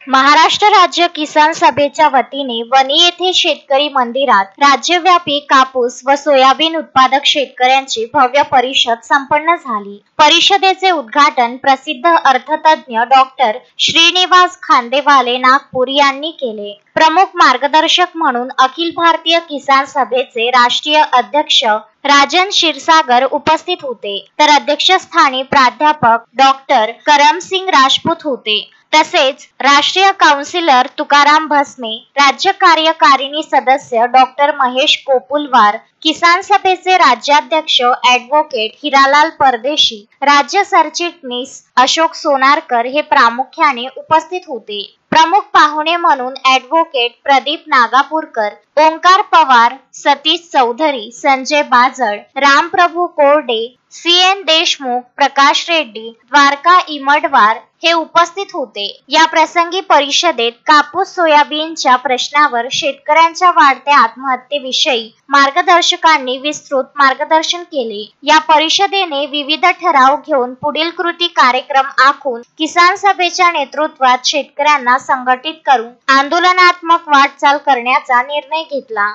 महाराष्ट्र राज्य किसान सभेच्या वतीने वणी येथे शेतकरी मंदिरात राज्यव्यापी कापूस व सोयाबीन उत्पादक शेतकऱ्यांची भव्य परिषद संपन्न झाली। परिषदेचे उद्घाटन प्रसिद्ध अर्थतज्ञ डॉक्टर श्रीनिवास खांदेवाले नागपूर यांनी केले। प्रमुख मार्गदर्शक म्हणून अखिल भारतीय किसान सभेचे राष्ट्रीय अध्यक्ष राजन क्षीरसागर उपस्थित होते, तर अध्यक्षस्थानी प्राध्यापक डॉक्टर करमसिंग राजपूत होते। तसेच राष्ट्रीय काउन्सिलर तुकाराम भस्मे, राज्य कार्यकारिणी सदस्य डॉक्टर महेश कोपुलवार, किसान सभेचे राज्याध्यक्ष ॲडव्होकेट हिरालाल परदेशी, राज्य सरचिटणीस अशोक सोनारकर हे प्रामुख्याने उपस्थित होते। प्रमुख पाहुणे म्हणून ॲडव्होकेट प्रदीप नागापूरकर, ओंकार पवार, सतीश चौधरी, संजय बाजळ, रामप्रभू कोरडे, CN देशमुख, प्रकाश रेड्डी, द्वारका इमडवार हे उपस्थित होते। या प्रसंगी परिषदेत कापूस सोयाबीनच्या प्रश्नावर शेतकऱ्यांच्या वाढत्या आत्महत्येविषयी मार्गदर्शकांनी विस्तृत मार्गदर्शन केले। या परिषदेने विविध ठराव घेऊन पुढील कृती कार्यक्रम आखून किसान सभेच्या नेतृत्वात शेतकऱ्यांना संघटित करून आंदोलनात्मक वाटचाल करण्याचा निर्णय घेतला।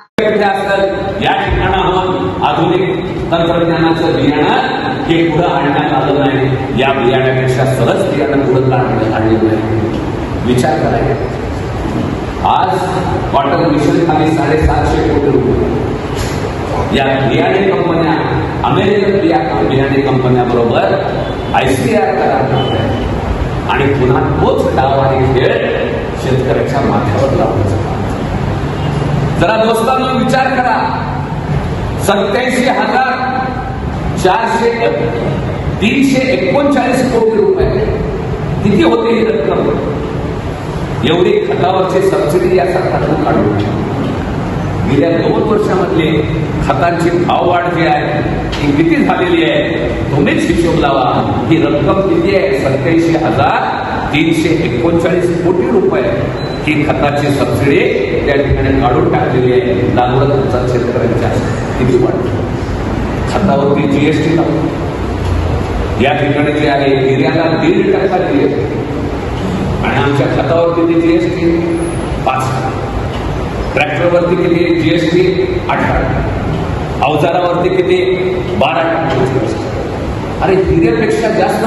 या ठिकाणाहून आधुनिक तंत्रज्ञानाचं बियाणं हे पुढे आणण्यात आलं नाही, या बियाण्यापेक्षा सहज बियाणं पुढे आणलेलं नाही। विचार करायचा, आज कॉटन मिशन खाली 750 कोटी रुपये या बियाणे कंपन्या, अमेरिकन बियाणे कंपन्याबरोबर ICAR करार करतात आणि पुन्हा तोच डाव आणि खेळ शेतकऱ्याच्या माथ्यावर लावण्याचा। जरा दोस्तांनो विचार करा, 87,339 कोटी रुपये किती होते ही रक्कम? एवढी खतावरची सबसिडी या सरकारनं काढून गेल्या 2 वर्षांमध्ये खतांची भाववाढ जी आहे ती किती झालेली आहे तुम्हीच हिशोब लावा। ही रक्कम किती आहे? 87,339 कोटी रुपये ही खताची सबसिडी त्या ठिकाणी काढून टाकलेली आहे। लागवड खर्चात शेतकऱ्यांच्या किती वाढ, खतावरती GST लावतो या ठिकाणी जे आहे निर्याला 1.5% GST आणि आमच्या खतावरती GST 5%, ट्रॅक्टरवरती किती GST 18%, अवजारावरती किती 12%। अरे हिऱ्यापेक्षा जास्त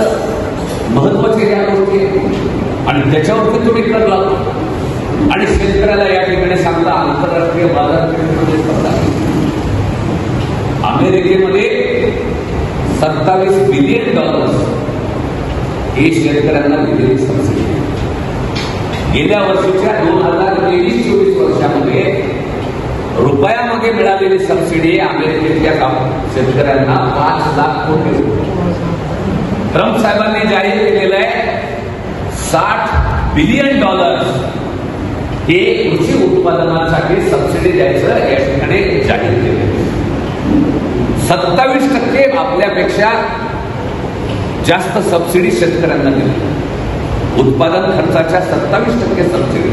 महत्वाची या गोष्टी आणि त्याच्यावरती तुम्ही कर लावतो आणि शेतकऱ्याला या ठिकाणी सांगता आंतरराष्ट्रीय बाजारपेठेमध्ये स्पर्धा। अमेरिकेमध्ये $27 बिलियन ही शेतकऱ्यांना दिलेली सबसिडी। गेल्या वर्षीच्या 2023-24 वर्षामध्ये रुपयामध्ये मिळालेली सबसिडी अमेरिकेतल्या शेतकऱ्यांना 5 लाख कोटी रुपये। ट्रम्प साहेबांनी जाहीर केलेलं आहे $60 बिलियन हे कृषी उत्पादनासाठी सबसिडी द्यायचं या ठिकाणी जाहीर केले। 27% आपल्यापेक्षा जास्त सबसिडी शेतकऱ्यांना दिली। उत्पादन खर्चाच्या 27% सबसिडी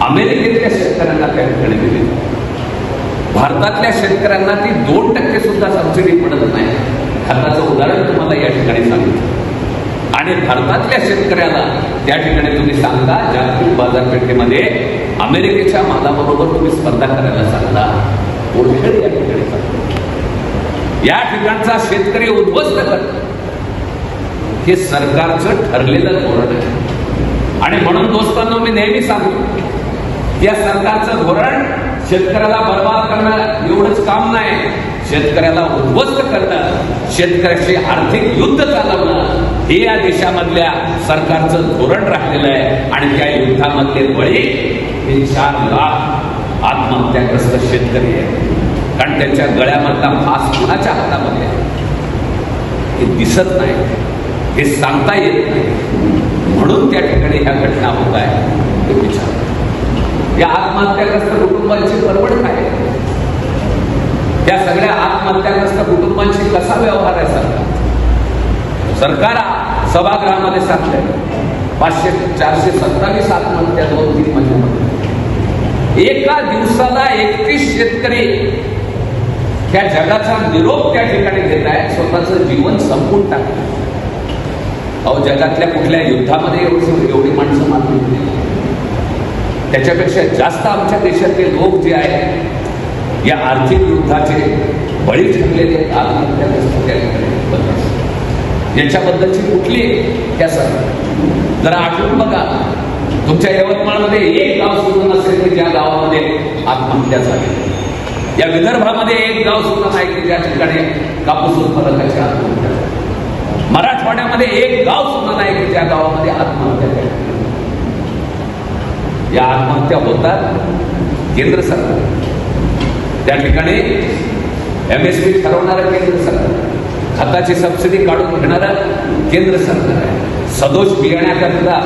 अमेरिकेतल्या शेतकऱ्यांना त्या ठिकाणी दिली। भारतातल्या शेतकऱ्यांना ती 2% सुद्धा सबसिडी पडत नाही। खताचं उदाहरण तुम्हाला या ठिकाणी सांगितलं आणि भारतातल्या शेतकऱ्याला त्या ठिकाणी तुम्ही सांगता जागतिक बाजारपेठेमध्ये अमेरिकेच्या मालाबरोबर तुम्ही स्पर्धा करायला सांगता, ओळखेल या ठिकाणी सांगता। या ठिकाणचा शेतकरी उद्ध्वस्त करतो हे सरकारचं ठरलेलं धोरण आहे आणि म्हणून दोस्तांनो मी नेहमी सांगतो या सरकारचं धोरण शेतकऱ्याला बर्बाद करणं एवढंच काम नाही, शेतकऱ्याला उद्ध्वस्त करणं, शेतकऱ्याशी आर्थिक युद्ध चालवणं हे या देशामधल्या सरकारचं धोरण राहिलेलं आहे। आणि त्या युद्धामधले बळी हे 4 लाख आत्महत्याग्रस्त शेतकरी आहेत, कारण त्यांच्या गळ्यामधला फास कुणाच्या हातामध्ये हे दिसत नाही, हे सांगता येत नाही, म्हणून त्या ठिकाणी ह्या घटना होत आहे। ते विचार या आत्महत्याग्रस्त कुटुंबांची परवड काय? त्या सगळ्या आत्महत्याग्रस्त कुटुंबांशी कसा व्यवहार आहे सरकार सभागृहामध्ये सांगतंय 427 आत्महत्या 2-3 महिन्यामध्ये। एका दिवसाला 31 शेतकरी त्या जगाचा निरोप त्या ठिकाणी देत आहेत, स्वतःचं जीवन संपवून टाकतात। अहो जगातल्या कुठल्या युद्धामध्ये एवढी माणसं मारली? त्याच्यापेक्षा जास्त आमच्या देशातले लोक जे आहेत या आर्थिक युद्धाचे बळी ठरलेले आत्महत्याग्रस्त त्या ठिकाणी बनतात. याच्याबद्दलची कुठली त्या जरा आठवून बघा, तुमच्या यवतमाळमध्ये एक गाव सुद्धा नसेल की ज्या गावामध्ये आत्महत्या झाली. या विदर्भामध्ये एक गाव सुद्धा नाही की ज्या ठिकाणी कापूस उत्पादकाची आत्महत्या झाली. मराठवाड्यामध्ये एक गाव सुद्धा नाही की ज्या गावामध्ये आत्महत्या झाली. या आत्महत्या होतात केंद्र सरकार, त्या ठिकाणी MSP ठरवणारं केंद्र सरकार, खताची सबसिडी काढून घेणारं केंद्र सरकार आहे, सदोष बियाण्याकरता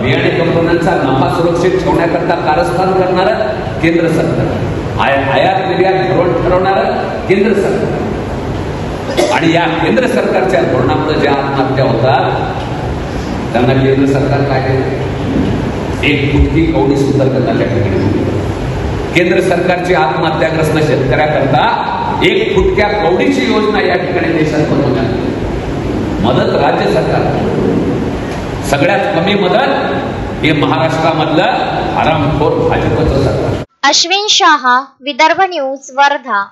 बियाणे कंपन्यांचा नफा सुरक्षित ठेवण्याकरता कारस्थान करणारं केंद्र सरकार, आयात निर्यात धोरण ठरवणारं केंद्र सरकार. आणि या केंद्र सरकारच्या धोरणामुळे ज्या आत्महत्या होतात त्यांना केंद्र सरकार काय देते? एक फुटकी कवडी सुद्धा त्यांना त्या ठिकाणी. केंद्र सरकारची आत्महत्याग्रस्त शेतकऱ्याकरता एक फुटक्या कवडीची योजना या ठिकाणी देशात बनवण्यात आली. मदत राज्य सरकार, सगळ्यात कमी मदत हे महाराष्ट्रामधलं हरामखोर भाजपचं सरकार. अश्विन शाह, विदर्भ न्यूज, वर्धा.